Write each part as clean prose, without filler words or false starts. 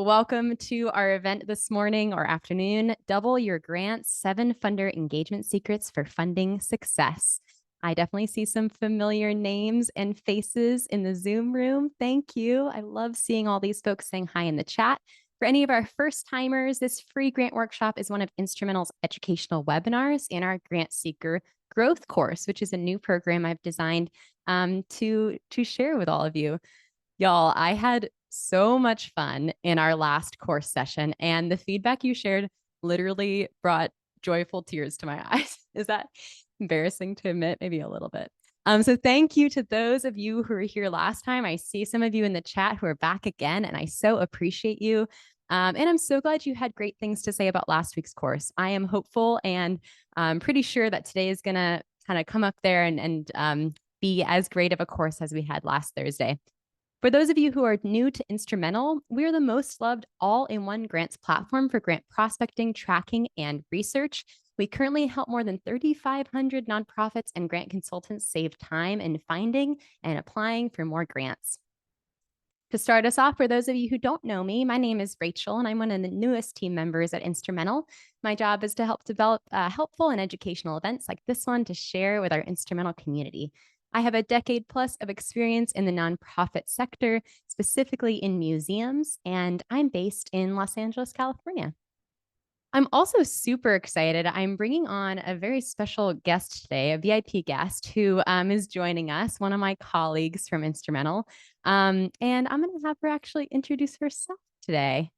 Welcome to our event this morning or afternoon, Double Your Grants, 7 Funder Engagement Secrets for Funding Success. I definitely see some familiar names and faces in the Zoom room. Thank you. I love seeing all these folks saying hi in the chat. For any of our first timers, this free grant workshop is one of Instrumentl's educational webinars in our Grant Seeker Growth course, which is a new program I've designed to share with all of you. Y'all, I had so much fun in our last course session, and the feedback you shared literally brought joyful tears to my eyes. Is that embarrassing to admit? Maybe a little bit. So thank you to those of you who were here last time. I see some of you in the chat who are back again, and I so appreciate you. And I'm so glad you had great things to say about last week's course. I am hopeful, and I'm pretty sure that today is going to kind of come up there and be as great of a course as we had last Thursday. For those of you who are new to Instrumentl, we're the most loved all-in-one grants platform for grant prospecting, tracking, and research. We currently help more than 3,500 nonprofits and grant consultants save time in finding and applying for more grants. To start us off, for those of you who don't know me, my name is Rachel, and I'm one of the newest team members at Instrumentl. My job is to help develop helpful and educational events like this one to share with our Instrumentl community. I have a decade plus of experience in the nonprofit sector, specifically in museums, and I'm based in Los Angeles, California. I'm also super excited. I'm bringing on a very special guest today, a VIP guest who is joining us, one of my colleagues from Instrumentl. And I'm going to have her actually introduce herself today.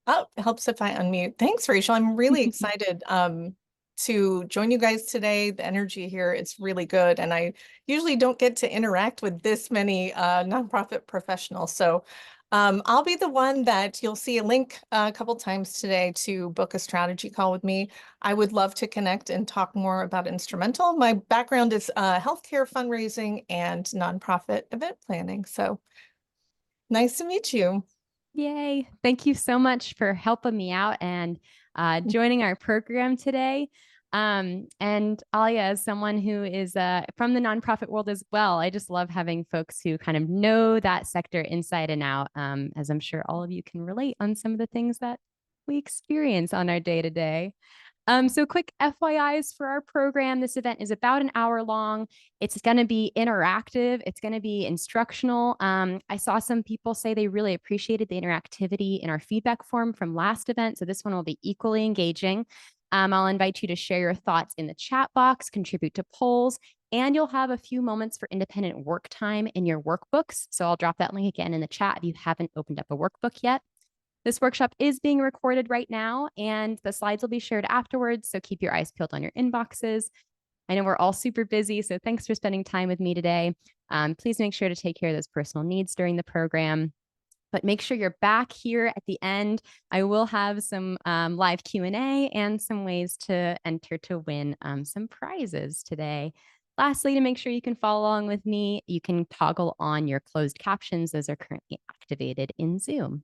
Oh, it helps if I unmute. Thanks, Rachel. I'm really excited to join you guys today. The energy here is really good, and I usually don't get to interact with this many nonprofit professionals. So I'll be the one that you'll see a link a couple times today to book a strategy call with me. I would love to connect and talk more about Instrumentl. My background is healthcare fundraising and nonprofit event planning. So nice to meet you. Yay. Thank you so much for helping me out and joining our program today. And Alia, as someone who is from the nonprofit world as well, I just love having folks who kind of know that sector inside and out, as I'm sure all of you can relate on some of the things that we experience on our day to day. So quick FYIs for our program. This event is about an hour long. It's going to be interactive. It's going to be instructional. I saw some people say they really appreciated the interactivity in our feedback form from last event. So this one will be equally engaging. I'll invite you to share your thoughts in the chat box, contribute to polls, and you'll have a few moments for independent work time in your workbooks. So I'll drop that link again in the chat if you haven't opened up a workbook yet. This workshop is being recorded right now, and the slides will be shared afterwards, so keep your eyes peeled on your inboxes. I know we're all super busy, so thanks for spending time with me today. Please make sure to take care of those personal needs during the program, but make sure you're back here at the end. I will have some live Q&A and some ways to enter to win some prizes today. Lastly, to make sure you can follow along with me, you can toggle on your closed captions. Those are currently activated in Zoom.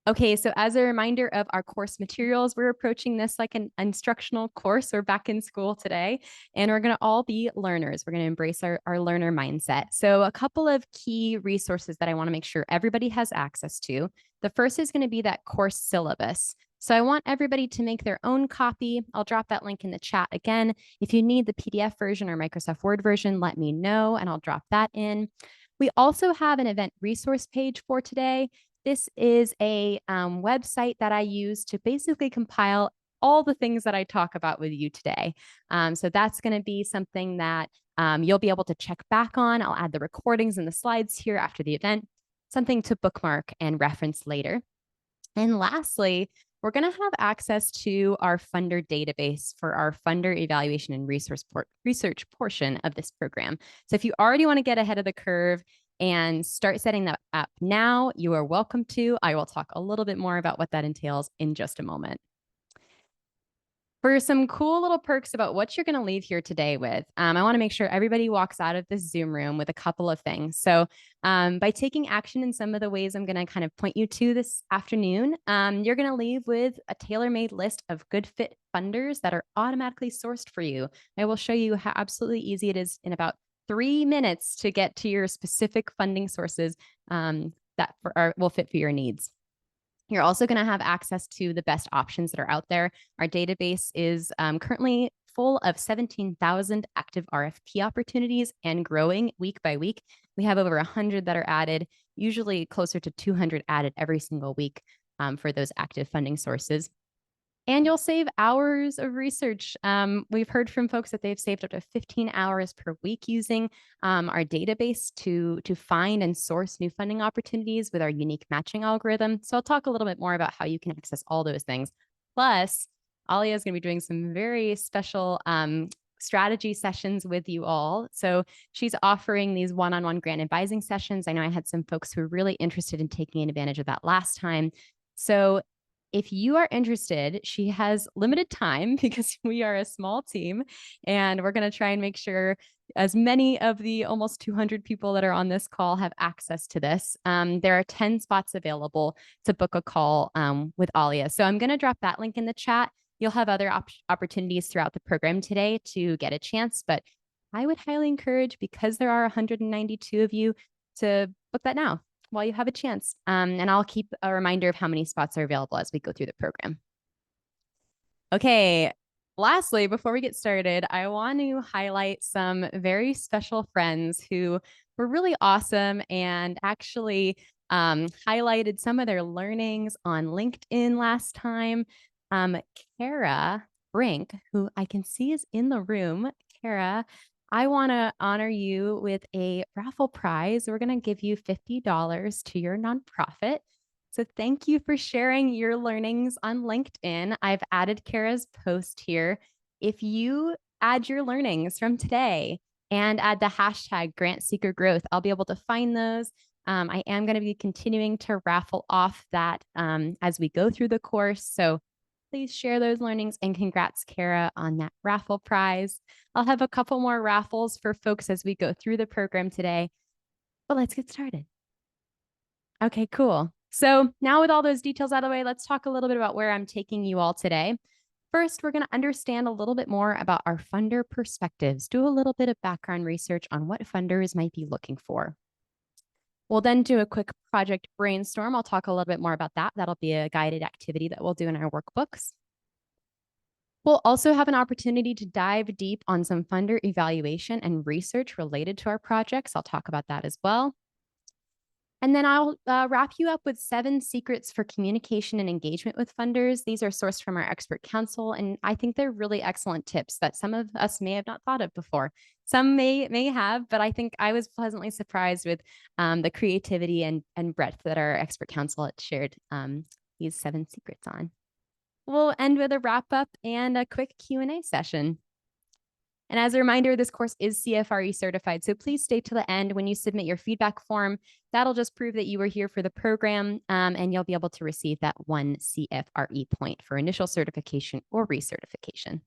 Okay, so as a reminder of our course materials, we're approaching this like an instructional course. We're back in school today, and we're going to all be learners. We're going to embrace our learner mindset. So a couple of key resources that I want to make sure everybody has access to. The first is going to be that course syllabus. So I want everybody to make their own copy. I'll drop that link in the chat again. If you need the PDF version or Microsoft Word version, let me know, and I'll drop that in. We also have an event resource page for today. This is a website that I use to basically compile all the things that I talk about with you today. So that's going to be something that you'll be able to check back on. I'll add the recordings and the slides here after the event, something to bookmark and reference later. And lastly, we're going to have access to our funder database for our funder evaluation and research portion of this program. So if you already want to get ahead of the curve and start setting that up now, you are welcome to. I will talk a little bit more about what that entails in just a moment. For some cool little perks about what you're going to leave here today with, I want to make sure everybody walks out of this Zoom room with a couple of things. So by taking action in some of the ways I'm going to kind of point you to this afternoon, you're going to leave with a tailor-made list of good fit funders that are automatically sourced for you. I will show you how absolutely easy it is in about 3 minutes to get to your specific funding sources that will fit for your needs. You're also going to have access to the best options that are out there. Our database is currently full of 17,000 active RFP opportunities and growing week by week. We have over 100 that are added, usually closer to 200 added every single week for those active funding sources. And you'll save hours of research. We've heard from folks that they've saved up to 15 hours per week using our database to find and source new funding opportunities with our unique matching algorithm. So I'll talk a little bit more about how you can access all those things. Plus, Alia is going to be doing some very special strategy sessions with you all. So she's offering these one-on-one grant advising sessions. I know I had some folks who were really interested in taking advantage of that last time. So if you are interested, she has limited time because we are a small team and we're going to try and make sure as many of the almost 200 people that are on this call have access to this. There are 10 spots available to book a call with Alia. So I'm going to drop that link in the chat. You'll have other opportunities throughout the program today to get a chance, but I would highly encourage, because there are 192 of you, to book that now while you have a chance. And I'll keep a reminder of how many spots are available as we go through the program. Okay, lastly, before we get started, I want to highlight some very special friends who were really awesome and actually highlighted some of their learnings on LinkedIn last time. Kara Brink, who I can see is in the room. Kara, I want to honor you with a raffle prize. We're going to give you $50 to your nonprofit. So thank you for sharing your learnings on LinkedIn. I've added Kara's post here. If you add your learnings from today and add the hashtag Grant Seeker Growth, I'll be able to find those. I am going to be continuing to raffle off that as we go through the course. So please share those learnings, and congrats, Kara, on that raffle prize. I'll have a couple more raffles for folks as we go through the program today, but let's get started. Okay, cool. So now with all those details out of the way, let's talk a little bit about where I'm taking you all today. First, we're going to understand a little bit more about our funder perspectives, do a little bit of background research on what funders might be looking for. We'll then do a quick project brainstorm. I'll talk a little bit more about that. That'll be a guided activity that we'll do in our workbooks. We'll also have an opportunity to dive deep on some funder evaluation and research related to our projects. I'll talk about that as well. And then I'll wrap you up with 7 secrets for communication and engagement with funders. These are sourced from our expert council, and I think they're really excellent tips that some of us may have not thought of before. Some may have, but I think I was pleasantly surprised with the creativity and breadth that our expert council had shared these 7 secrets on. We'll end with a wrap up and a quick Q&A session. And as a reminder, this course is CFRE certified, so please stay to the end when you submit your feedback form. That'll just prove that you were here for the program, and you'll be able to receive that 1 CFRE point for initial certification or recertification.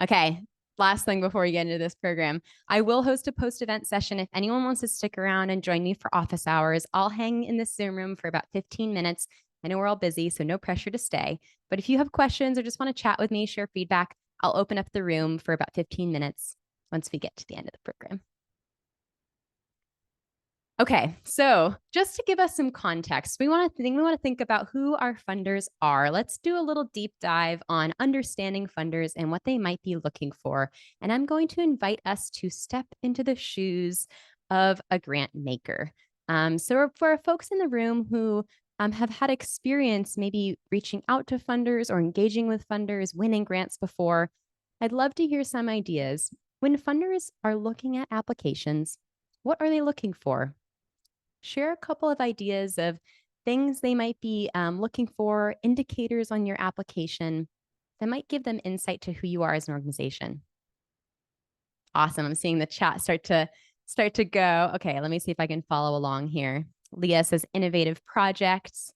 Okay, last thing before we get into this program, I will host a post-event session. If anyone wants to stick around and join me for office hours, I'll hang in this Zoom room for about 15 minutes. I know we're all busy, so no pressure to stay. But if you have questions or just want to chat with me, share feedback, I'll open up the room for about 15 minutes once we get to the end of the program. Okay, so just to give us some context, we want to think about who our funders are. Let's do a little deep dive on understanding funders and what they might be looking for. And I'm going to invite us to step into the shoes of a grant maker. So for folks in the room who have had experience maybe reaching out to funders or engaging with funders, winning grants before, I'd love to hear some ideas. When funders are looking at applications, what are they looking for? Share a couple of ideas of things they might be looking for, indicators on your application that might give them insight to who you are as an organization. Awesome. I'm seeing the chat start to go. Okay, let me see if I can follow along here. Leah says innovative projects.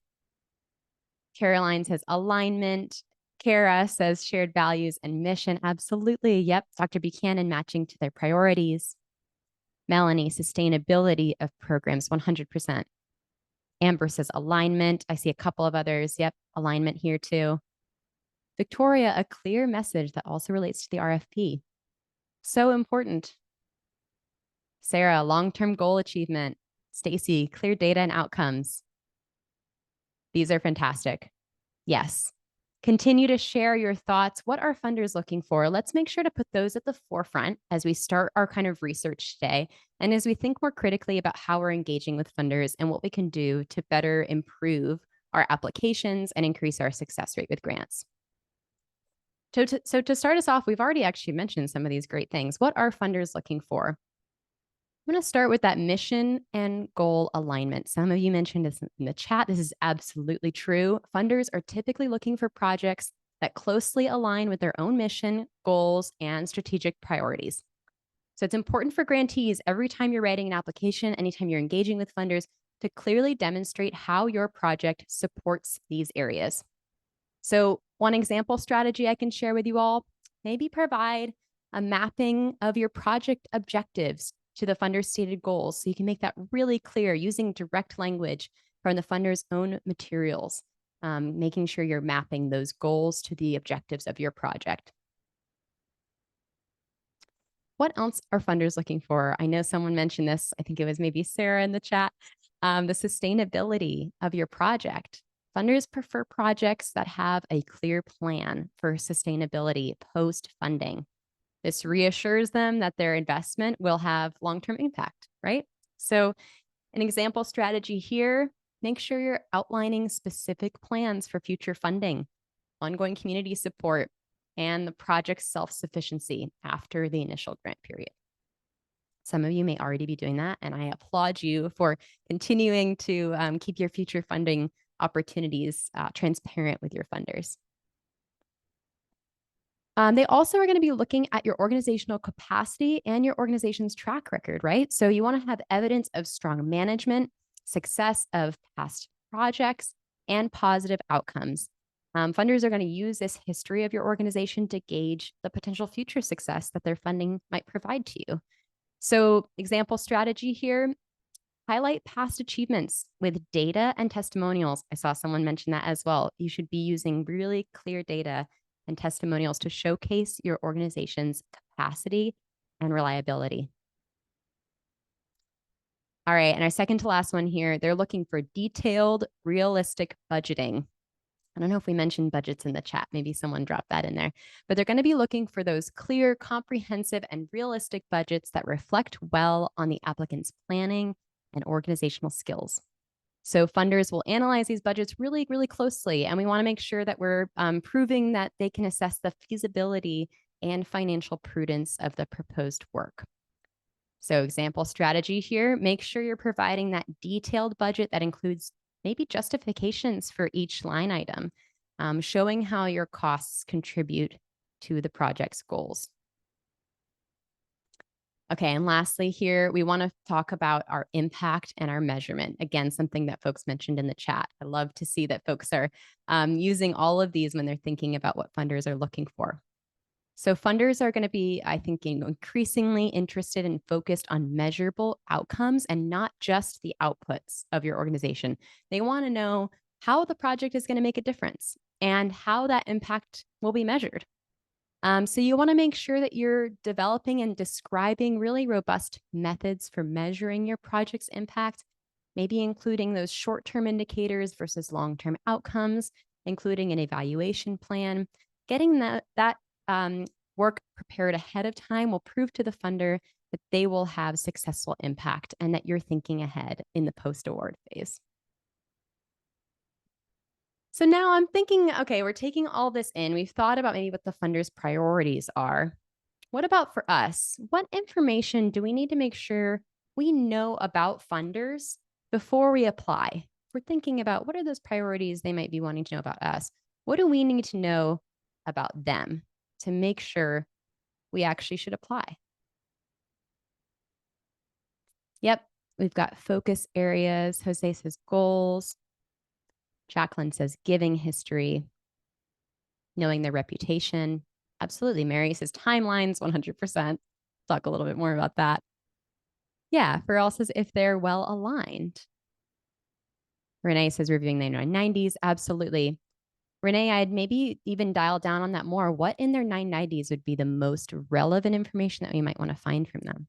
Caroline says alignment. Kara says shared values and mission. Absolutely. Yep. Dr. Buchanan matching to their priorities. Melanie, sustainability of programs, 100%. Amber says alignment. I see a couple of others. Yep. Alignment here too. Victoria, a clear message that also relates to the RFP. So important. Sarah, long-term goal achievement. Stacy, clear data and outcomes. These are fantastic. Yes. Continue to share your thoughts. What are funders looking for? Let's make sure to put those at the forefront as we start our kind of research today. And as we think more critically about how we're engaging with funders and what we can do to better improve our applications and increase our success rate with grants. So to start us off, we've already actually mentioned some of these great things. What are funders looking for? I'm going to start with that mission and goal alignment. Some of you mentioned this in the chat. This is absolutely true. Funders are typically looking for projects that closely align with their own mission, goals, and strategic priorities. So it's important for grantees every time you're writing an application, anytime you're engaging with funders, to clearly demonstrate how your project supports these areas. So one example strategy I can share with you all, maybe provide a mapping of your project objectives to the funder's stated goals. So you can make that really clear using direct language from the funder's own materials, making sure you're mapping those goals to the objectives of your project. What else are funders looking for? I know someone mentioned this. I think it was maybe Sarah in the chat, the sustainability of your project. Funders prefer projects that have a clear plan for sustainability post-funding. This reassures them that their investment will have long-term impact, right? So an example strategy here, make sure you're outlining specific plans for future funding, ongoing community support, and the project's self-sufficiency after the initial grant period. Some of you may already be doing that, and I applaud you for continuing to keep your future funding opportunities transparent with your funders. They also are going to be looking at your organizational capacity and your organization's track record, right? So you want to have evidence of strong management, success of past projects, and positive outcomes. Funders are going to use this history of your organization to gauge the potential future success that their funding might provide to you. So example strategy here, highlight past achievements with data and testimonials. I saw someone mention that as well. You should be using really clear data and testimonials to showcase your organization's capacity and reliability. All right, and our second to last one here, they're looking for detailed, realistic budgeting. I don't know if we mentioned budgets in the chat. Maybe someone dropped that in there. But they're going to be looking for those clear, comprehensive, and realistic budgets that reflect well on the applicant's planning and organizational skills. So funders will analyze these budgets really, really closely, and we want to make sure that we're proving that they can assess the feasibility and financial prudence of the proposed work. So example strategy here, make sure you're providing that detailed budget that includes maybe justifications for each line item, showing how your costs contribute to the project's goals. Okay, and lastly here, we want to talk about our impact and our measurement. Again, something that folks mentioned in the chat. I love to see that folks are using all of these when they're thinking about what funders are looking for. So funders are going to be, I think, increasingly interested and focused on measurable outcomes and not just the outputs of your organization. They want to know how the project is going to make a difference and how that impact will be measured. So you want to make sure that you're developing and describing really robust methods for measuring your project's impact, maybe including those short-term indicators versus long-term outcomes, including an evaluation plan. Getting that work prepared ahead of time will prove to the funder that they will have successful impact and that you're thinking ahead in the post-award phase. So now I'm thinking, okay, we're taking all this in. We've thought about maybe what the funder's priorities are. What about for us? What information do we need to make sure we know about funders before we apply? We're thinking about what are those priorities they might be wanting to know about us? What do we need to know about them to make sure we actually should apply? Yep, we've got focus areas. Jose says goals. Jacqueline says giving history, knowing their reputation. Absolutely. Mary says timelines, 100%. Talk a little bit more about that. Yeah, Farrell says if they're well aligned. Renee says reviewing the 990s. Absolutely. Renee, I'd maybe even dial down on that more. What in their 990s would be the most relevant information that we might want to find from them?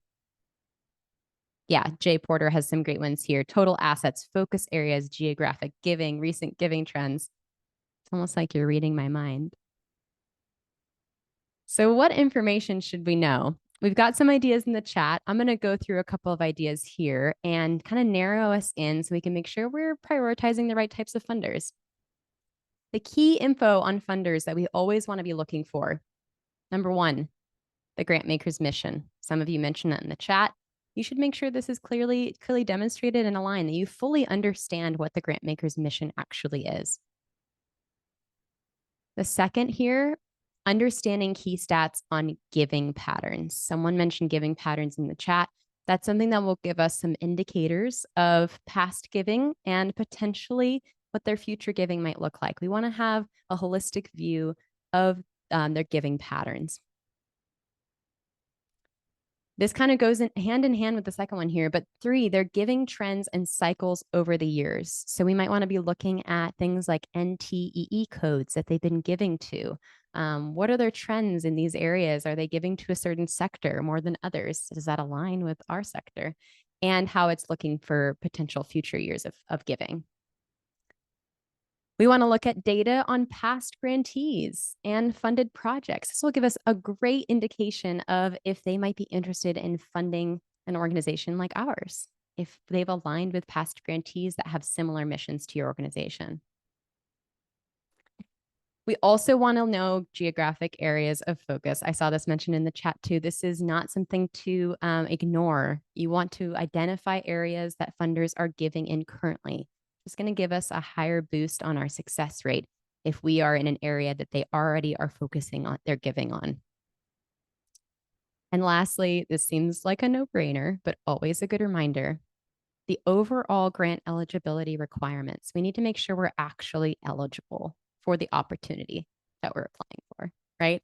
Yeah, Jay Porter has some great ones here. Total assets, focus areas, geographic giving, recent giving trends. It's almost like you're reading my mind. So what information should we know? We've got some ideas in the chat. I'm going to go through a couple of ideas here and kind of narrow us in so we can make sure we're prioritizing the right types of funders. The key info on funders that we always want to be looking for. Number one, the grant maker's mission. Some of you mentioned that in the chat. You should make sure this is clearly demonstrated and aligned, that you fully understand what the grant maker's mission actually is. The second here, understanding key stats on giving patterns. Someone mentioned giving patterns in the chat. That's something that will give us some indicators of past giving and potentially what their future giving might look like. We want to have a holistic view of their giving patterns. This kind of goes hand in hand with the second one here, but 3, they're giving trends and cycles over the years. So we might want to be looking at things like NTEE codes that they've been giving to. What are their trends in these areas? Are they giving to a certain sector more than others? Does that align with our sector? And how it's looking for potential future years of giving. We want to look at data on past grantees and funded projects. This will give us a great indication of if they might be interested in funding an organization like ours, if they've aligned with past grantees that have similar missions to your organization. We also want to know geographic areas of focus. I saw this mentioned in the chat too. This is not something to ignore. You want to identify areas that funders are giving in currently. It's going to give us a higher boost on our success rate if we are in an area that they already are focusing on, they're giving on. And lastly, this seems like a no-brainer, but always a good reminder, the overall grant eligibility requirements. We need to make sure we're actually eligible for the opportunity that we're applying for, right?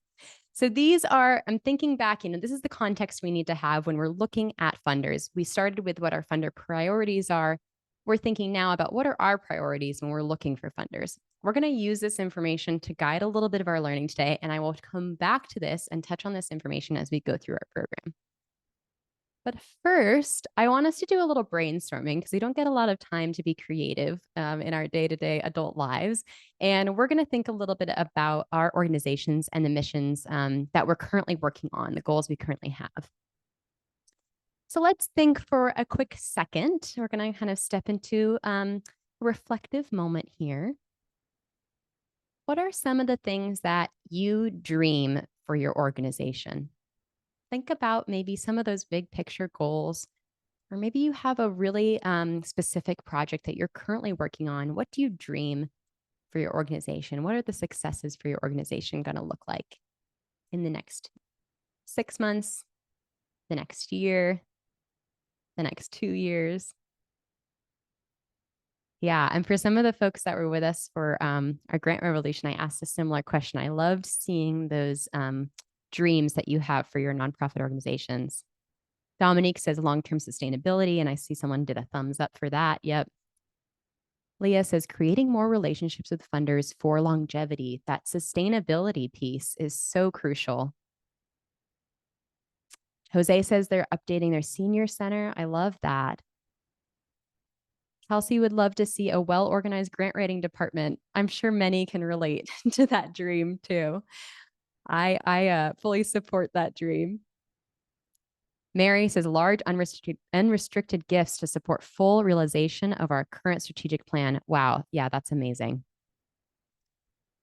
So these are, I'm thinking back, this is the context we need to have when we're looking at funders. We started with what our funder priorities are. We're thinking now about what are our priorities when we're looking for funders. We're going to use this information to guide a little bit of our learning today, and I will come back to this and touch on this information as we go through our program. But first, I want us to do a little brainstorming because we don't get a lot of time to be creative in our day-to-day adult lives. And we're going to think a little bit about our organizations and the missions that we're currently working on, the goals we currently have. So let's think for a quick second. We're going to kind of step into a reflective moment here. What are some of the things that you dream for your organization? Think about maybe some of those big picture goals, or maybe you have a really specific project that you're currently working on. What do you dream for your organization? What are the successes for your organization going to look like in the next 6 months, the next year, the next 2 years? Yeah, and for some of the folks that were with us for our grant revolution, I asked a similar question. I loved seeing those dreams that you have for your nonprofit organizations. Dominique says long-term sustainability, and I see someone did a thumbs up for that. Yep. Leah says creating more relationships with funders for longevity. That sustainability piece is so crucial. Jose says they're updating their senior center. I love that. Kelsey would love to see a well-organized grant writing department. I'm sure many can relate to that dream too. I fully support that dream. Mary says large unrestricted gifts to support full realization of our current strategic plan. Wow. Yeah, that's amazing.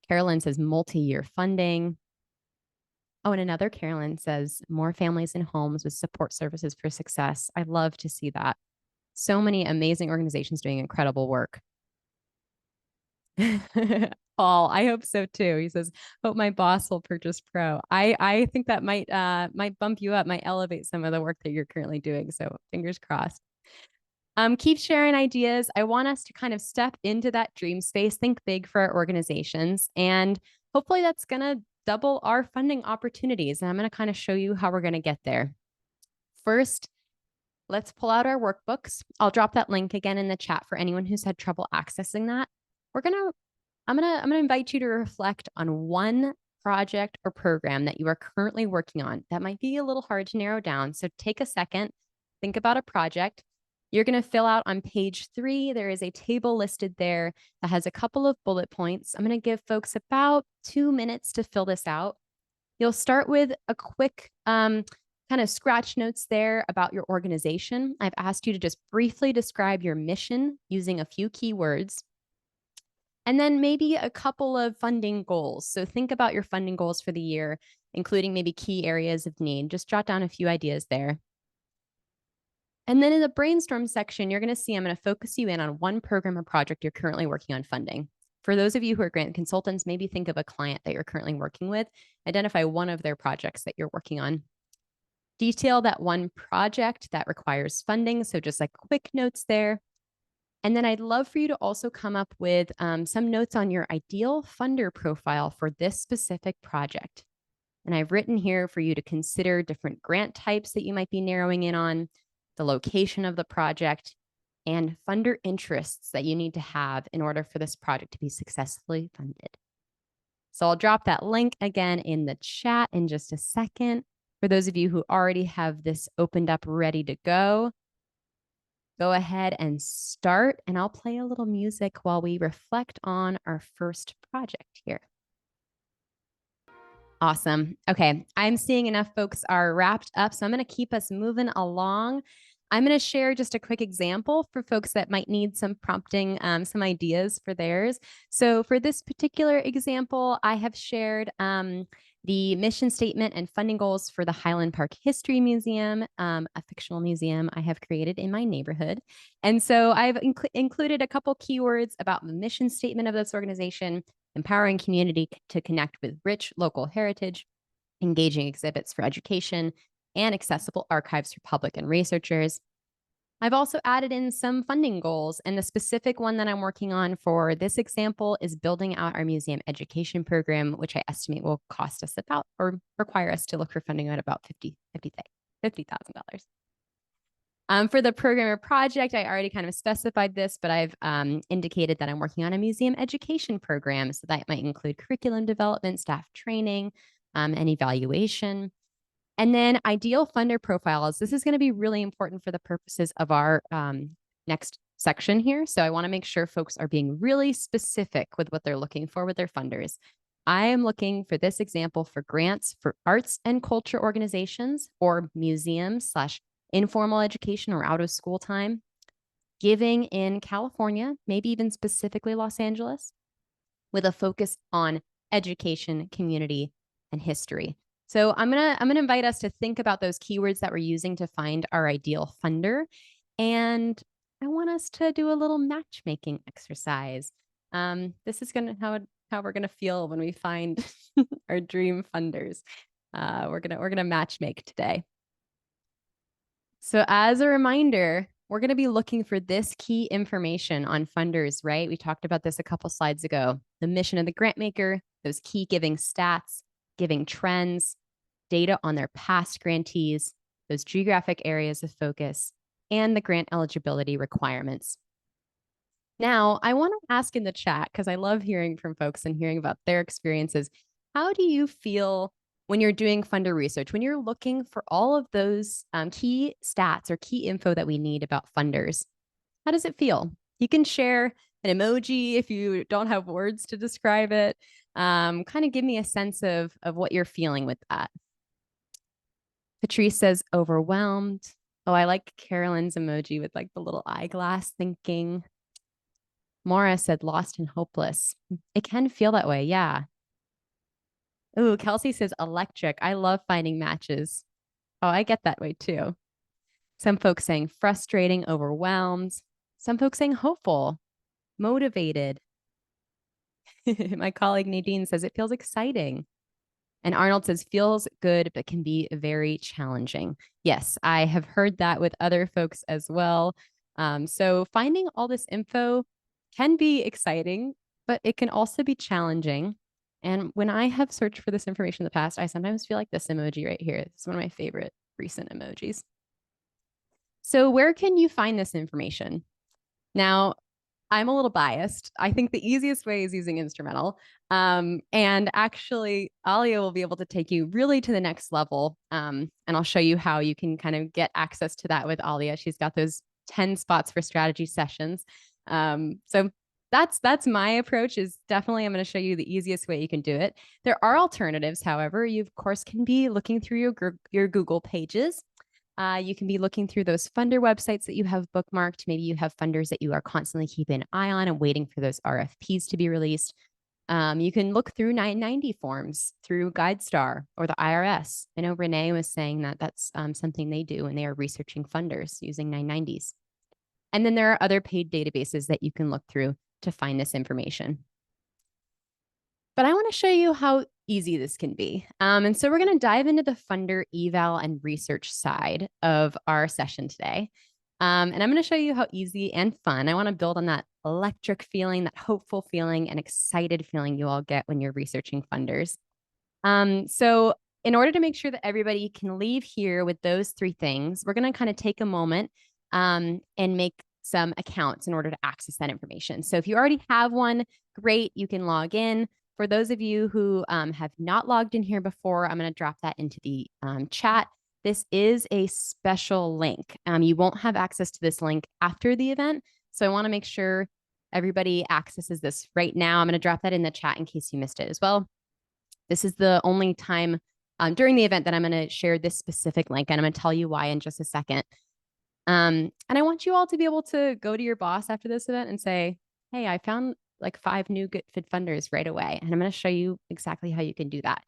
Carolyn says multi-year funding. Oh, and another Carolyn says more families and homes with support services for success. I love to see that. So many amazing organizations doing incredible work. Paul, I hope so too. He says, hope my boss will purchase Pro. I think that might bump you up, might elevate some of the work that you're currently doing. So fingers crossed. Keep sharing ideas. I want us to kind of step into that dream space, think big for our organizations, and hopefully that's going to double our funding opportunities. And I'm going to kind of show you how we're going to get there. First, let's pull out our workbooks. I'll drop that link again in the chat for anyone who's had trouble accessing that. I'm gonna invite you to reflect on one project or program that you are currently working on. That might be a little hard to narrow down. So take a second, think about a project. You're going to fill out on page 3. There is a table listed there that has a couple of bullet points. I'm going to give folks about 2 minutes to fill this out. You'll start with a quick kind of scratch notes there about your organization. I've asked you to just briefly describe your mission using a few keywords. And then maybe a couple of funding goals. So think about your funding goals for the year, including maybe key areas of need. Just jot down a few ideas there. And then in the brainstorm section, you're going to see I'm going to focus you in on one program or project you're currently working on funding. For those of you who are grant consultants, maybe think of a client that you're currently working with. Identify one of their projects that you're working on. Detail that one project that requires funding. So just like quick notes there. And then I'd love for you to also come up with some notes on your ideal funder profile for this specific project. And I've written here for you to consider different grant types that you might be narrowing in on, the location of the project, and funder interests that you need to have in order for this project to be successfully funded. So I'll drop that link again in the chat in just a second. For those of you who already have this opened up ready to go ahead and start, and I'll play a little music while we reflect on our first project here. Awesome. Okay, I'm seeing enough folks are wrapped up, so I'm going to keep us moving along. I'm going to share just a quick example for folks that might need some prompting, some ideas for theirs. So for this particular example, I have shared the mission statement and funding goals for the Highland Park History Museum, a fictional museum I have created in my neighborhood. And so I've included a couple keywords about the mission statement of this organization, empowering community to connect with rich local heritage, engaging exhibits for education, and accessible archives for public and researchers. I've also added in some funding goals, and the specific one that I'm working on for this example is building out our museum education program, which I estimate will cost us about, or require us to look for funding at about $50,000. For the program or project, I already kind of specified this, but I've indicated that I'm working on a museum education program. So that might include curriculum development, staff training, and evaluation. And then ideal funder profiles. This is going to be really important for the purposes of our next section here. So I want to make sure folks are being really specific with what they're looking for with their funders. I am looking for this example for grants for arts and culture organizations or museums / informal education or out of school time, giving in California, maybe even specifically Los Angeles, with a focus on education, community, and history. So I'm gonna invite us to think about those keywords that we're using to find our ideal funder. And I want us to do a little matchmaking exercise. This is how we're gonna feel when we find our dream funders. We're gonna matchmake today. So as a reminder, we're going to be looking for this key information on funders, right? We talked about this a couple slides ago. The mission of the grant maker, those key giving stats, giving trends, data on their past grantees, those geographic areas of focus, and the grant eligibility requirements. Now, I want to ask in the chat, because I love hearing from folks and hearing about their experiences. How do you feel when you're doing funder research, when you're looking for all of those key stats or key info that we need about funders? How does it feel? You can share an emoji if you don't have words to describe it. Kind of give me a sense of what you're feeling with that. Patrice says overwhelmed. Oh, I like Carolyn's emoji with like the little eyeglass thinking. Maura said lost and hopeless. It can feel that way, yeah. Ooh, Kelsey says electric. I love finding matches. Oh, I get that way too. Some folks saying frustrating, overwhelmed. Some folks saying hopeful, motivated. My colleague Nadine says it feels exciting. And Arnold says feels good, but can be very challenging. Yes, I have heard that with other folks as well. So finding all this info can be exciting, but it can also be challenging. And when I have searched for this information in the past, I sometimes feel like this emoji right here. It's one of my favorite recent emojis. So where can you find this information? Now, I'm a little biased. I think the easiest way is using Instrumentl. And actually, Alia will be able to take you really to the next level. And I'll show you how you can kind of get access to that with Alia. She's got those 10 spots for strategy sessions. So that's my approach is definitely I'm going to show you the easiest way you can do it. There are alternatives, however. You, of course, can be looking through your Google pages. You can be looking through those funder websites that you have bookmarked. Maybe you have funders that you are constantly keeping an eye on and waiting for those RFPs to be released. You can look through 990 forms through GuideStar or the IRS. I know Renee was saying that that's something they do when they are researching funders using 990s. And then there are other paid databases that you can look through to find this information. But I want to show you how easy this can be. And so we're going to dive into the funder eval and research side of our session today. And I'm going to show you how easy and fun. I want to build on that electric feeling, that hopeful feeling, and excited feeling you all get when you're researching funders. So in order to make sure that everybody can leave here with those three things, we're going to kind of take a moment and make some accounts in order to access that information. So if you already have one, great, you can log in. For those of you who have not logged in here before, I'm going to drop that into the chat. This is a special link. You won't have access to this link after the event. So I want to make sure everybody accesses this right now. I'm going to drop that in the chat in case you missed it as well. This is the only time during the event that I'm going to share this specific link, and I'm going to tell you why in just a second. And I want you all to be able to go to your boss after this event and say, hey, I found like 5 new good fit funders right away. And I'm going to show you exactly how you can do that.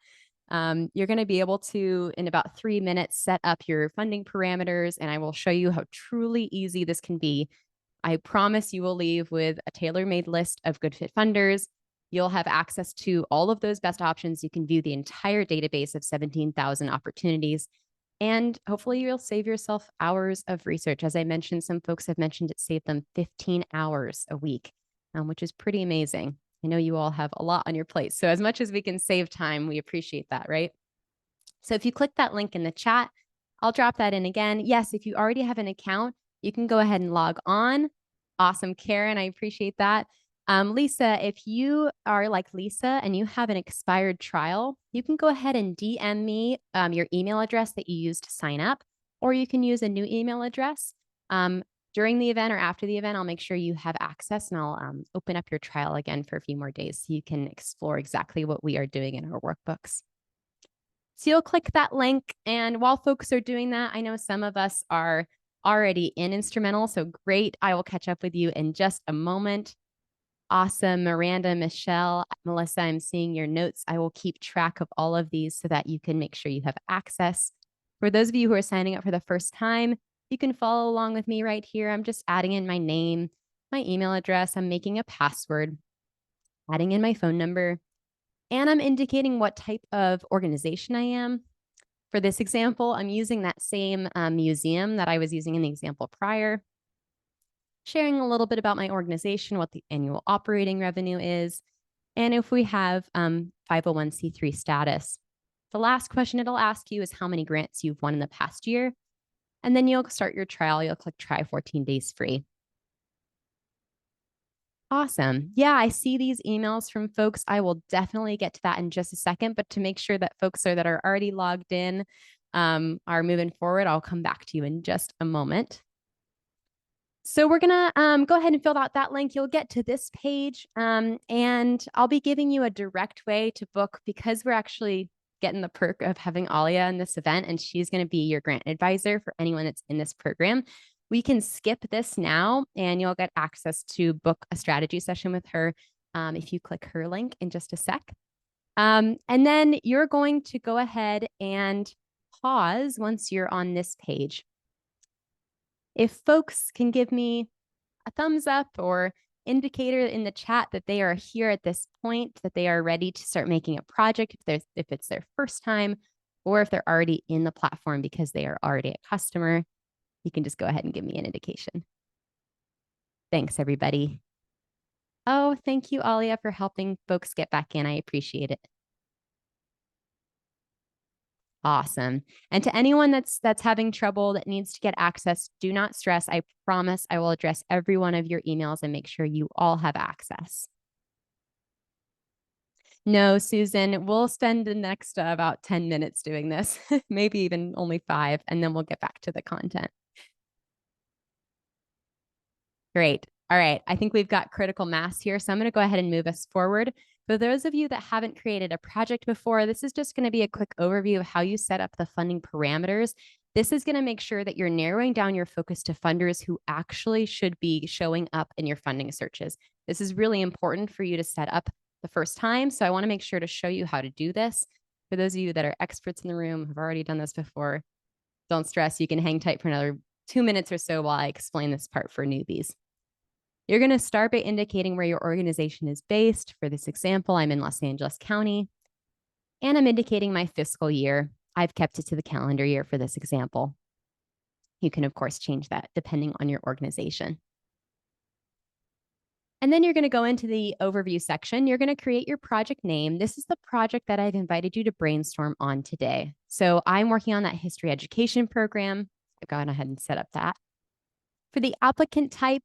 You're going to be able to, in about 3 minutes, set up your funding parameters, and I will show you how truly easy this can be. I promise you will leave with a tailor-made list of good fit funders. You'll have access to all of those best options. You can view the entire database of 17,000 opportunities. And hopefully you'll save yourself hours of research. As I mentioned, some folks have mentioned it saved them 15 hours a week, which is pretty amazing. I know you all have a lot on your plate. So as much as we can save time, we appreciate that, right? So if you click that link in the chat, I'll drop that in again. Yes, if you already have an account, you can go ahead and log on. Awesome, Karen, I appreciate that. Lisa, if you are like Lisa and you have an expired trial, you can go ahead and DM me your email address that you used to sign up, or you can use a new email address. During the event or after the event, I'll make sure you have access, and I'll open up your trial again for a few more days so you can explore exactly what we are doing in our workbooks. So you'll click that link, and while folks are doing that, I know some of us are already in Instrumentl, so great. I will catch up with you in just a moment. Awesome. Miranda, Michelle, Melissa, I'm seeing your notes. I will keep track of all of these so that you can make sure you have access. For those of you who are signing up for the first time, you can follow along with me right here. I'm just adding in my name, my email address. I'm making a password, adding in my phone number, and I'm indicating what type of organization I am. For this example, I'm using that same museum that I was using in the example prior, sharing a little bit about my organization, what the annual operating revenue is, and if we have 501c3 status. The last question it'll ask you is how many grants you've won in the past year. And then you'll start your trial. You'll click try 14 days free. Awesome. Yeah, I see these emails from folks. I will definitely get to that in just a second, but to make sure that folks that are already logged in are moving forward, I'll come back to you in just a moment. So we're gonna go ahead and fill out that link. You'll get to this page and I'll be giving you a direct way to book because we're actually getting the perk of having Alia in this event, and she's gonna be your grant advisor for anyone that's in this program. We can skip this now and you'll get access to book a strategy session with her if you click her link in just a sec. And then you're going to go ahead and pause once you're on this page. If folks can give me a thumbs up or indicator in the chat that they are here at this point, that they are ready to start making a project, if it's their first time, or if they're already in the platform because they are already a customer, you can just go ahead and give me an indication. Thanks, everybody. Oh, thank you, Alia, for helping folks get back in. I appreciate it. Awesome. And to anyone that's having trouble that needs to get access, do not stress. I promise I will address every one of your emails and make sure you all have access. No, Susan, we'll spend the next about 10 minutes doing this, maybe even only 5, and then we'll get back to the content. Great. All right. I think we've got critical mass here. So I'm going to go ahead and move us forward. For those of you that haven't created a project before, this is just going to be a quick overview of how you set up the funding parameters. This is going to make sure that you're narrowing down your focus to funders who actually should be showing up in your funding searches. This is really important for you to set up the first time. So I want to make sure to show you how to do this. For those of you that are experts in the room, have already done this before, don't stress. You can hang tight for another 2 minutes or so while I explain this part for newbies. You're going to start by indicating where your organization is based. For this example, I'm in Los Angeles County, and I'm indicating my fiscal year. I've kept it to the calendar year for this example. You can, of course, change that depending on your organization. And then you're going to go into the overview section. You're going to create your project name. This is the project that I've invited you to brainstorm on today. So I'm working on that history education program. I've gone ahead and set up that. For the applicant type,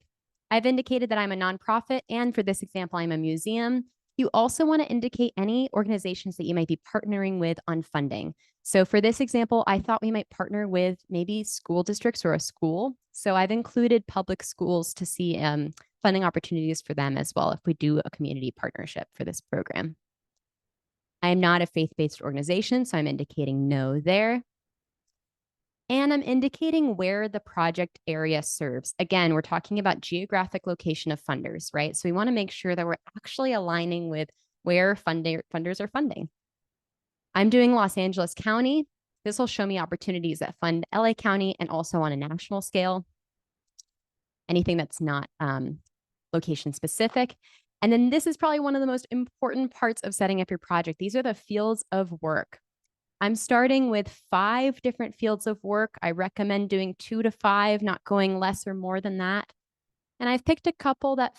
I've indicated that I'm a nonprofit, and for this example, I'm a museum. You also want to indicate any organizations that you might be partnering with on funding. So for this example, I thought we might partner with maybe school districts or a school. So I've included public schools to see funding opportunities for them as well if we do a community partnership for this program. I am not a faith-based organization, so I'm indicating no there. And I'm indicating where the project area serves. Again, we're talking about geographic location of funders, right? So we want to make sure that we're actually aligning with where funders are funding. I'm doing Los Angeles County. This will show me opportunities that fund LA County and also on a national scale. Anything that's not location specific. And then this is probably one of the most important parts of setting up your project. These are the fields of work. I'm starting with 5 different fields of work. I recommend doing 2 to 5, not going less or more than that. And I've picked a couple that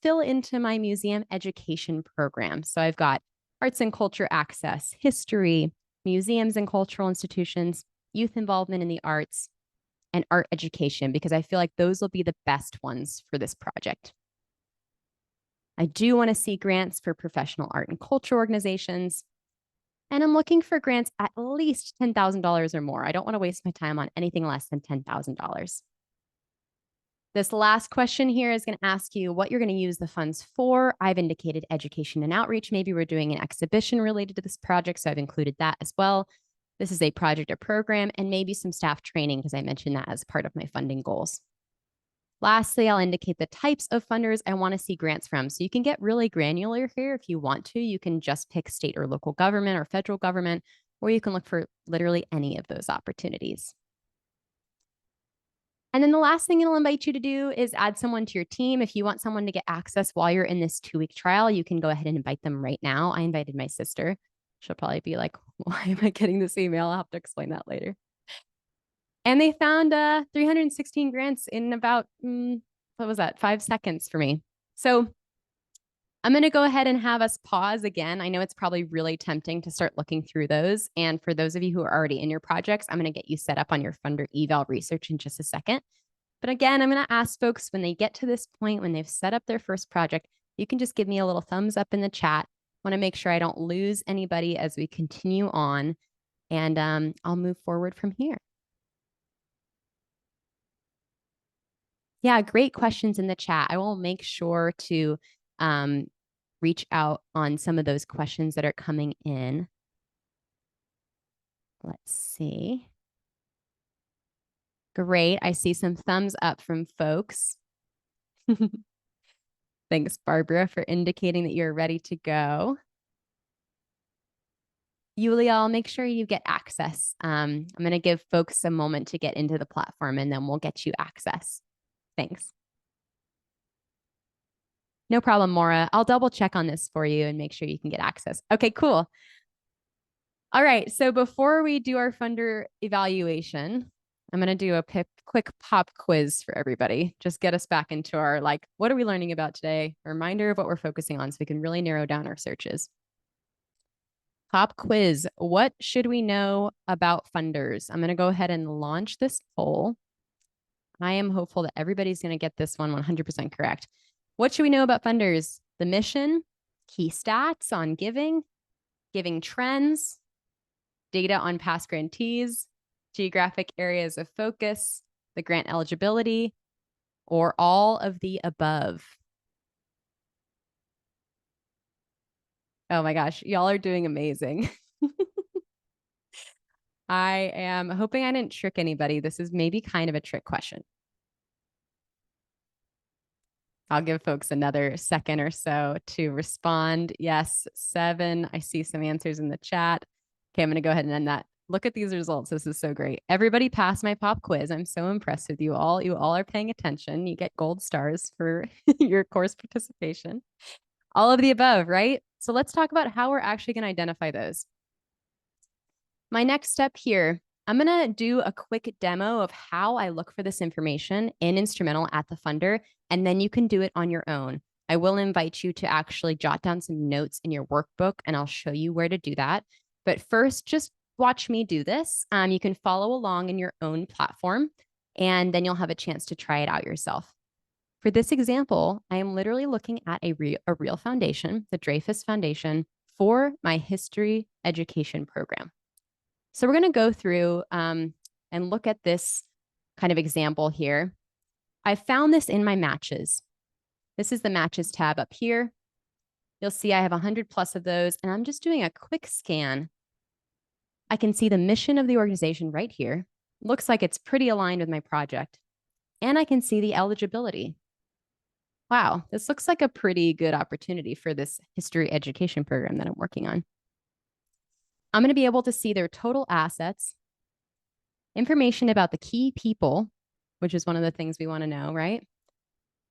fill into my museum education program. So I've got arts and culture access, history, museums and cultural institutions, youth involvement in the arts, and art education, because I feel like those will be the best ones for this project. I do want to see grants for professional art and culture organizations. And I'm looking for grants at least $10,000 or more. I don't want to waste my time on anything less than $10,000. This last question here is going to ask you what you're going to use the funds for. I've indicated education and outreach. Maybe we're doing an exhibition related to this project, so I've included that as well. This is a project or program, and maybe some staff training, because I mentioned that as part of my funding goals. Lastly, I'll indicate the types of funders I want to see grants from. So you can get really granular here if you want to. You can just pick state or local government or federal government, or you can look for literally any of those opportunities. And then the last thing I'll invite you to do is add someone to your team. If you want someone to get access while you're in this 2-week trial, you can go ahead and invite them right now. I invited my sister. She'll probably be like, why am I getting this email? I'll have to explain that later. And they found 316 grants in about, what was that, 5 seconds for me. So I'm going to go ahead and have us pause again. I know it's probably really tempting to start looking through those. And for those of you who are already in your projects, I'm going to get you set up on your funder eval research in just a second. But again, I'm going to ask folks when they get to this point, when they've set up their first project, you can just give me a little thumbs up in the chat. I want to make sure I don't lose anybody as we continue on. And I'll move forward from here. Yeah, great questions in the chat. I will make sure to reach out on some of those questions that are coming in. Let's see. Great. I see some thumbs up from folks. Thanks, Barbara, for indicating that you're ready to go. Yulia, I'll make sure you get access. I'm going to give folks a moment to get into the platform, and then we'll get you access. Thanks. No problem, Maura. I'll double check on this for you and make sure you can get access. Okay, cool. All right, so before we do our funder evaluation, I'm going to do a quick pop quiz for everybody. Just get us back into our, like, what are we learning about today? A reminder of what we're focusing on so we can really narrow down our searches. Pop quiz. What should we know about funders? I'm going to go ahead and launch this poll. I am hopeful that everybody's going to get this one 100% correct. What should we know about funders? The mission, key stats on giving, giving trends, data on past grantees, geographic areas of focus, the grant eligibility, or all of the above. Oh my gosh, y'all are doing amazing. I am hoping I didn't trick anybody. This is maybe kind of a trick question. I'll give folks another second or so to respond. Yes, 7. I see some answers in the chat. Okay, I'm going to go ahead and end that. Look at these results. This is so great. Everybody passed my pop quiz. I'm so impressed with you all. You all are paying attention. You get gold stars for your course participation. All of the above, right? So let's talk about how we're actually going to identify those. My next step here, I'm going to do a quick demo of how I look for this information in Instrumentl at the funder, and then you can do it on your own. I will invite you to actually jot down some notes in your workbook, and I'll show you where to do that. But first, just watch me do this. You can follow along in your own platform, and then you'll have a chance to try it out yourself. For this example, I am literally looking at a real foundation, the Dreyfus Foundation, for my history education program. So we're going to go through and look at this kind of example here. I found this in my matches. This is the matches tab up here. You'll see I have 100 plus of those, and I'm just doing a quick scan. I can see the mission of the organization right here. Looks like it's pretty aligned with my project. And I can see the eligibility. Wow, this looks like a pretty good opportunity for this history education program that I'm working on. I'm going to be able to see their total assets, information about the key people, which is one of the things we want to know, right?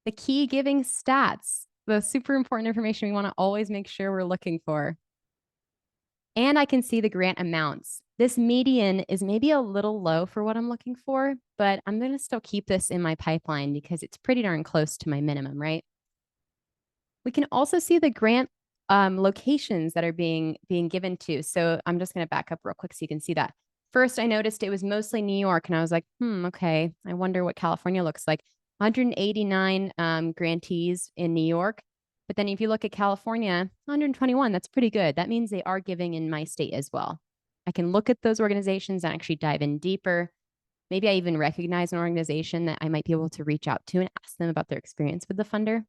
The key giving stats, the super important information we want to always make sure we're looking for. And I can see the grant amounts. This median is maybe a little low for what I'm looking for, but I'm going to still keep this in my pipeline because it's pretty darn close to my minimum, right? We can also see the grant locations that are being given to. So I'm just going to back up real quick so you can see that. First, I noticed it was mostly New York, and I was like, okay, I wonder what California looks like. 189 grantees in New York. But then if you look at California, 121, that's pretty good. That means they are giving in my state as well. I can look at those organizations and actually dive in deeper. Maybe I even recognize an organization that I might be able to reach out to and ask them about their experience with the funder.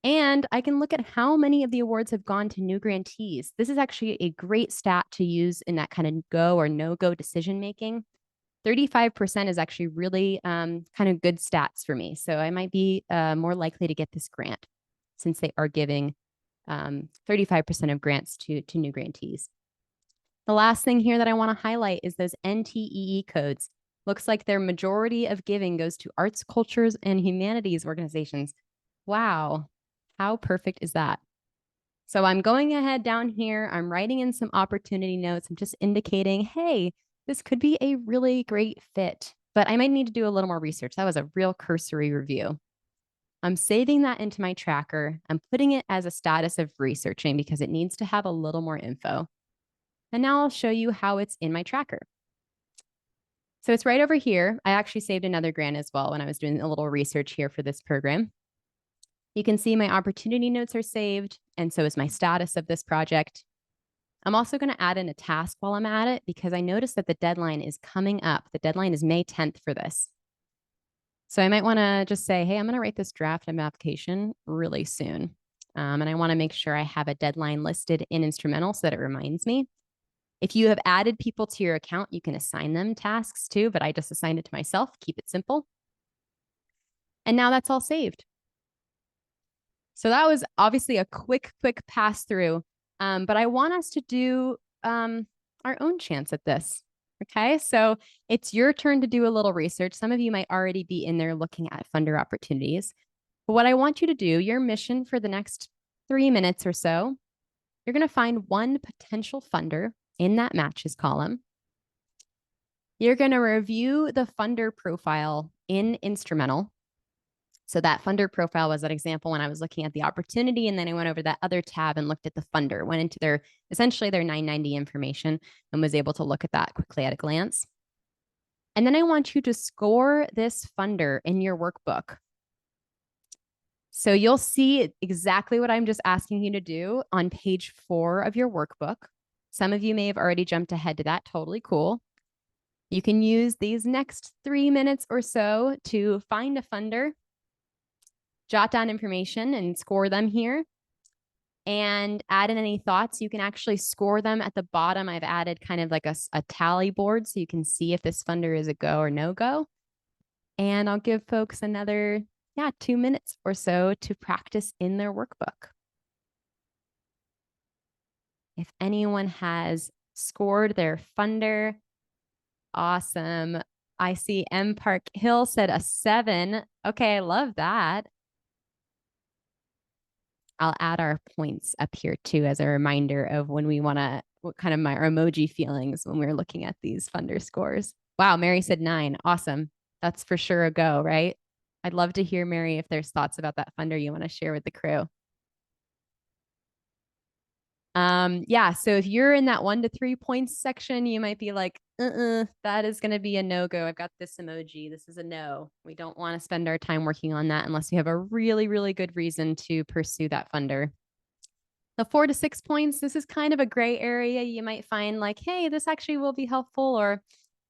And I can look at how many of the awards have gone to new grantees. This is actually a great stat to use in that kind of go or no-go decision making. 35% is actually really kind of good stats for me. So I might be more likely to get this grant since they are giving 35% of grants to new grantees. The last thing here that I want to highlight is those NTEE codes. Looks like their majority of giving goes to arts, cultures, and humanities organizations. Wow, how perfect is that? So I'm going ahead down here. I'm writing in some opportunity notes. I'm just indicating, hey, this could be a really great fit, but I might need to do a little more research. That was a real cursory review. I'm saving that into my tracker. I'm putting it as a status of researching because it needs to have a little more info. And now I'll show you how it's in my tracker. So it's right over here. I actually saved another grant as well when I was doing a little research here for this program. You can see my opportunity notes are saved, and so is my status of this project. I'm also going to add in a task while I'm at it because I noticed that the deadline is coming up. The deadline is May 10th for this. So I might want to just say, hey, I'm going to write this draft of application really soon. And I want to make sure I have a deadline listed in Instrumentl so that it reminds me. If you have added people to your account, you can assign them tasks too, but I just assigned it to myself. Keep it simple. And now that's all saved. So that was obviously a quick pass through, but I want us to do our own chance at this. Okay, so it's your turn to do a little research. Some of you might already be in there looking at funder opportunities. But what I want you to do, your mission for the next 3 minutes or so, you're going to find one potential funder in that matches column. You're going to review the funder profile in Instrumentl. So that funder profile was that example when I was looking at the opportunity, and then I went over that other tab and looked at the funder, went into their essentially their 990 information and was able to look at that quickly at a glance. And then I want you to score this funder in your workbook. So you'll see exactly what I'm just asking you to do on page 4 of your workbook. Some of you may have already jumped ahead to that. Totally cool. You can use these next 3 minutes or so to find a funder, jot down information and score them here, and add in any thoughts. You can actually score them at the bottom. I've added kind of like a tally board so you can see if this funder is a go or no go. And I'll give folks another 2 minutes or so to practice in their workbook. If anyone has scored their funder, awesome. I see M Park Hill said a 7. Okay, I love that. I'll add our points up here too as a reminder of when we want to, what kind of our emoji feelings when we're looking at these funder scores. Wow, Mary said 9. Awesome. That's for sure a go, right? I'd love to hear, Mary, if there's thoughts about that funder you want to share with the crew. So if you're in that 1 to 3 points section, you might be like, that is going to be a no-go. I've got this emoji. This is a no. We don't want to spend our time working on that unless you have a really, really good reason to pursue that funder. The 4 to 6 points, this is kind of a gray area. You might find like, hey, this actually will be helpful, or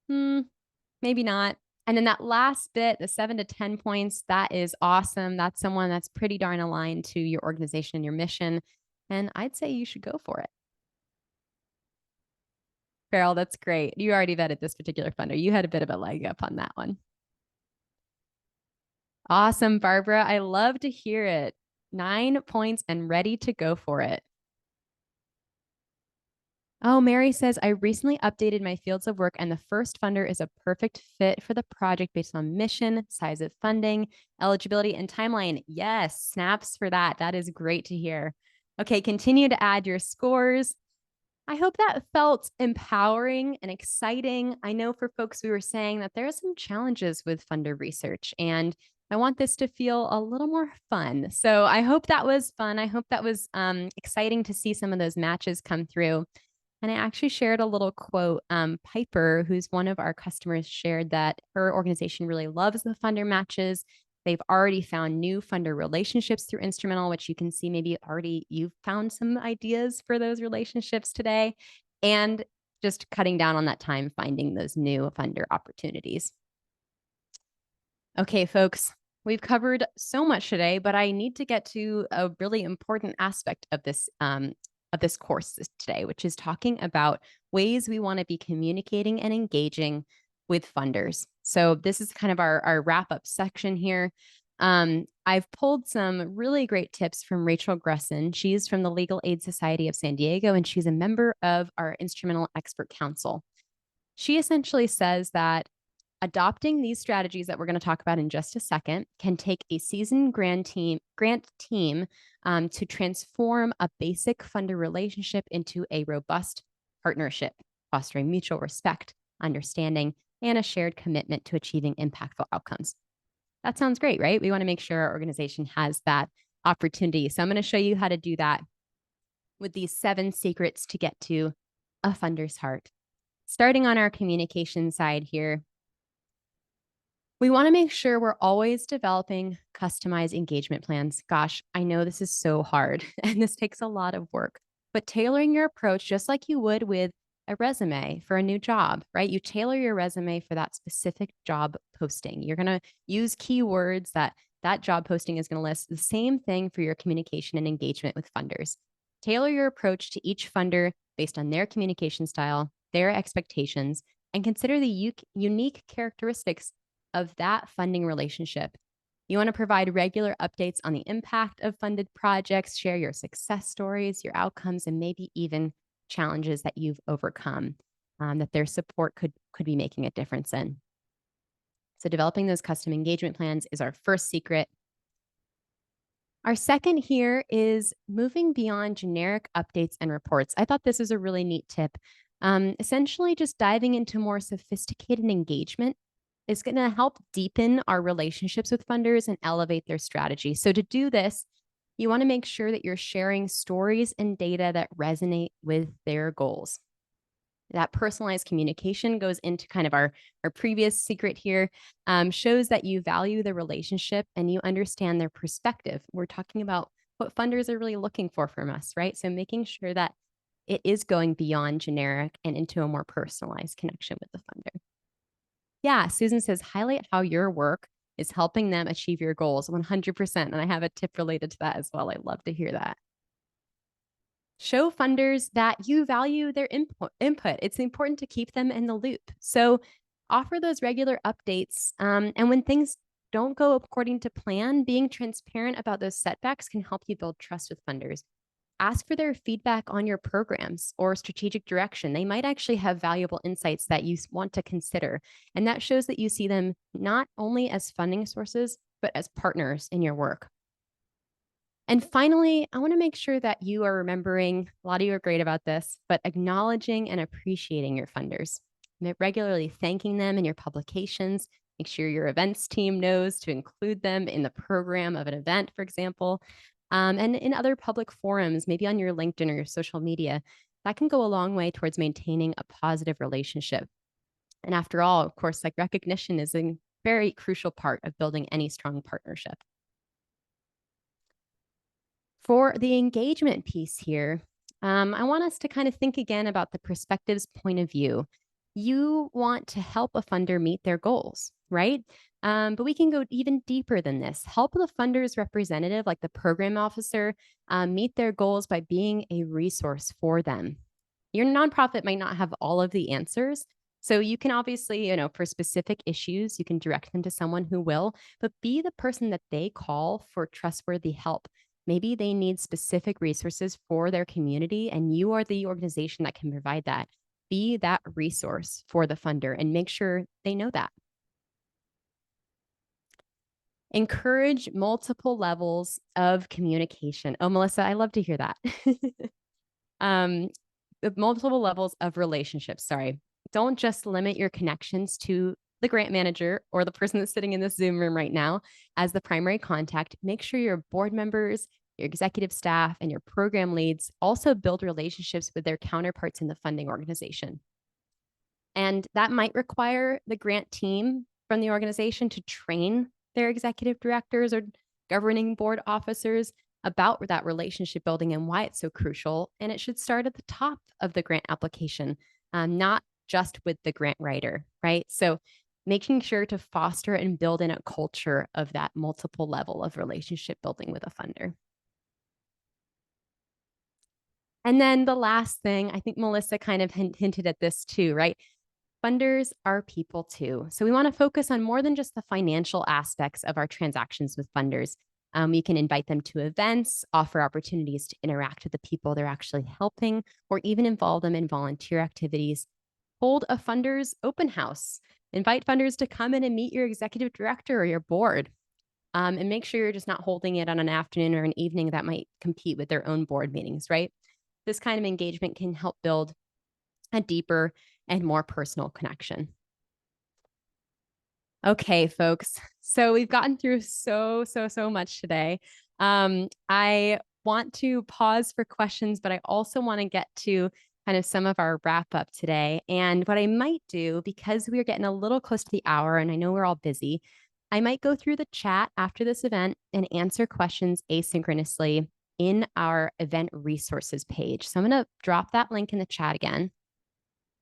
maybe not. And then that last bit, the 7 to 10 points, that is awesome. That's someone that's pretty darn aligned to your organization and your mission. And I'd say you should go for it. Farrell, that's great. You already vetted this particular funder. You had a bit of a leg up on that one. Awesome, Barbara. I love to hear it. 9 points and ready to go for it. Oh, Mary says, I recently updated my fields of work, and the first funder is a perfect fit for the project based on mission, size of funding, eligibility, and timeline. Yes, snaps for that. That is great to hear. Okay, continue to add your scores. I hope that felt empowering and exciting. I know for folks, we were saying that there are some challenges with funder research, and I want this to feel a little more fun. So I hope that was fun. I hope that was exciting to see some of those matches come through. And I actually shared a little quote. Piper, who's one of our customers, shared that her organization really loves the funder matches. They've already found new funder relationships through Instrumentl, which you can see maybe already you've found some ideas for those relationships today, and just cutting down on that time finding those new funder opportunities. Okay, folks, we've covered so much today, but I need to get to a really important aspect of this course today, which is talking about ways we want to be communicating and engaging with funders. So this is kind of our wrap-up section here. I've pulled some really great tips from Rachel Gresson. She's from the Legal Aid Society of San Diego, and she's a member of our Instrumentl Expert Council. She essentially says that adopting these strategies that we're going to talk about in just a second can take a seasoned grant team to transform a basic funder relationship into a robust partnership, fostering mutual respect, understanding, and a shared commitment to achieving impactful outcomes. That sounds great, right? We want to make sure our organization has that opportunity. So I'm going to show you how to do that with these 7 secrets to get to a funder's heart. Starting on our communication side here, we want to make sure we're always developing customized engagement plans. Gosh, I know this is so hard and this takes a lot of work, but tailoring your approach just like you would with a resume for a new job, right? You tailor your resume for that specific job posting. You're going to use keywords that job posting is going to list. The same thing for your communication and engagement with funders. Tailor your approach to each funder based on their communication style, their expectations, and consider the unique characteristics of that funding relationship. You want to provide regular updates on the impact of funded projects, share your success stories, your outcomes, and maybe even challenges that you've overcome that their support could be making a difference in. So developing those custom engagement plans is our first secret. Our second here is moving beyond generic updates and reports. I thought this was a really neat tip. Essentially just diving into more sophisticated engagement is going to help deepen our relationships with funders and elevate their strategy. So to do this, you want to make sure that you're sharing stories and data that resonate with their goals. That personalized communication goes into kind of our previous secret here, shows that you value the relationship and you understand their perspective. We're talking about what funders are really looking for from us, right? So making sure that it is going beyond generic and into a more personalized connection with the funder. Yeah, Susan says, highlight how your work is helping them achieve your goals 100%. And I have a tip related to that as well. I love to hear that. Show funders that you value their input. It's important to keep them in the loop. So offer those regular updates. And when things don't go according to plan, being transparent about those setbacks can help you build trust with funders. Ask for their feedback on your programs or strategic direction. They might actually have valuable insights that you want to consider. And that shows that you see them not only as funding sources, but as partners in your work. And finally, I want to make sure that you are remembering, a lot of you are great about this, but acknowledging and appreciating your funders. Regularly thanking them in your publications. Make sure your events team knows to include them in the program of an event, for example, and in other public forums, maybe on your LinkedIn or your social media. That can go a long way towards maintaining a positive relationship. And after all, of course, like recognition is a very crucial part of building any strong partnership. For the engagement piece here, I want us to kind of think again about the perspective's point of view. You want to help a funder meet their goals, right? But we can go even deeper than this. Help the funder's representative, like the program officer, meet their goals by being a resource for them. Your nonprofit might not have all of the answers. So you can obviously, for specific issues, you can direct them to someone who will, but be the person that they call for trustworthy help. Maybe they need specific resources for their community, and you are the organization that can provide that. Be that resource for the funder and make sure they know that. Encourage multiple levels of communication. Oh, Melissa, I love to hear that. Multiple levels of relationships. Sorry. Don't just limit your connections to the grant manager or the person that's sitting in this Zoom room right now as the primary contact. Make sure your board members, your executive staff, and your program leads also build relationships with their counterparts in the funding organization. And that might require the grant team from the organization to train their executive directors or governing board officers about that relationship building and why it's so crucial. And it should start at the top of the grant application, not just with the grant writer, right? So making sure to foster and build in a culture of that multiple level of relationship building with a funder. And then the last thing, I think Melissa kind of hinted at this too, right? Funders are people too. So we want to focus on more than just the financial aspects of our transactions with funders. We can invite them to events, offer opportunities to interact with the people they're actually helping, or even involve them in volunteer activities. Hold a funders open house. Invite funders to come in and meet your executive director or your board. And make sure you're just not holding it on an afternoon or an evening that might compete with their own board meetings, right? This kind of engagement can help build a deeper and more personal connection. Okay, folks. So we've gotten through so much today. I want to pause for questions, but I also want to get to kind of some of our wrap up today. And what I might do, because we're getting a little close to the hour and I know we're all busy, I might go through the chat after this event and answer questions asynchronously in our event resources page. So I'm going to drop that link in the chat again.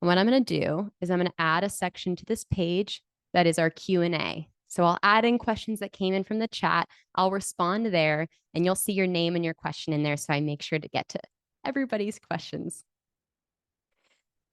And what I'm going to do is I'm going to add a section to this page that is our Q&A. So I'll add in questions that came in from the chat. I'll respond there and you'll see your name and your question in there. So I make sure to get to everybody's questions.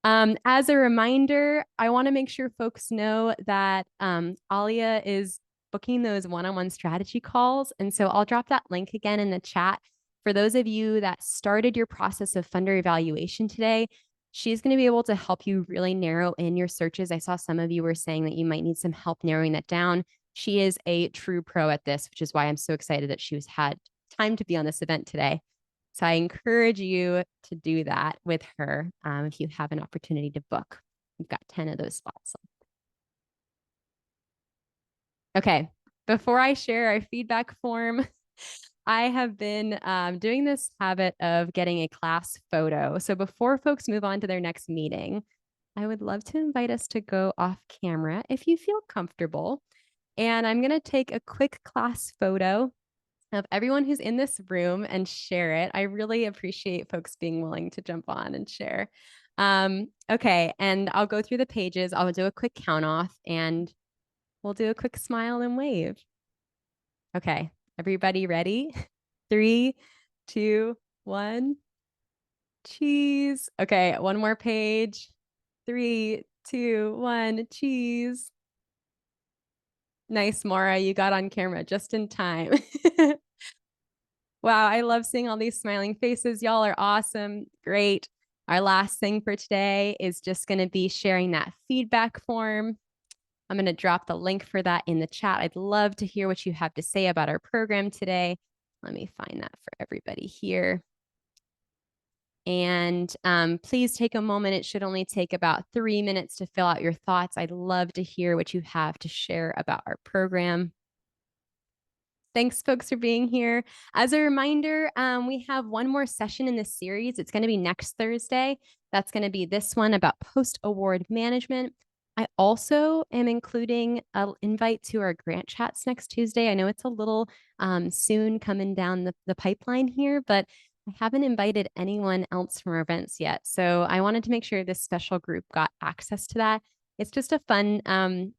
As a reminder, I want to make sure folks know that Alia is booking those one-on-one strategy calls. And so I'll drop that link again in the chat. For those of you that started your process of funder evaluation today, she's going to be able to help you really narrow in your searches. I saw some of you were saying that you might need some help narrowing that down. She is a true pro at this, which is why I'm so excited that she had time to be on this event today. So I encourage you to do that with her if you have an opportunity to book. We've got 10 of those spots. Okay, before I share our feedback form, I have been doing this habit of getting a class photo. So before folks move on to their next meeting, I would love to invite us to go off camera if you feel comfortable. And I'm going to take a quick class photo of everyone who's in this room and share it. I really appreciate folks being willing to jump on and share. Okay, and I'll go through the pages. I'll do a quick count off and we'll do a quick smile and wave. Okay, everybody ready? 3, 2, 1. Cheese. Okay, one more page. 3, 2, 1. Cheese. Nice, Maura. You got on camera just in time. Wow, I love seeing all these smiling faces. Y'all are awesome. Great. Our last thing for today is just going to be sharing that feedback form. I'm going to drop the link for that in the chat. I'd love to hear what you have to say about our program today. Let me find that for everybody here. And please take a moment. It should only take about 3 minutes to fill out your thoughts. I'd love to hear what you have to share about our program. Thanks, folks, for being here. As a reminder, we have one more session in this series. It's going to be next Thursday. That's going to be this one about post-award management. I also am including an invite to our grant chats next Tuesday. I know it's a little soon coming down the pipeline here, but I haven't invited anyone else from our events yet. So I wanted to make sure this special group got access to that. It's just a fun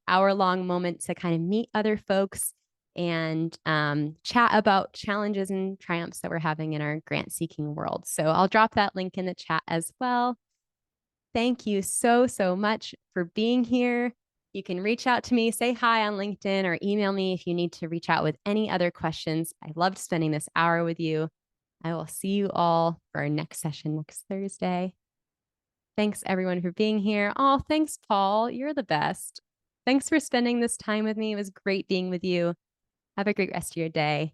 hour-long moment to kind of meet other folks and chat about challenges and triumphs that we're having in our grant seeking world. So I'll drop that link in the chat as well. Thank you so much for being here. You can reach out to me, say hi on LinkedIn, or email me if you need to reach out with any other questions. I loved spending this hour with you. I will see you all for our next session next Thursday. Thanks everyone for being here. Oh, thanks, Paul. You're the best. Thanks for spending this time with me. It was great being with you. Have a great rest of your day.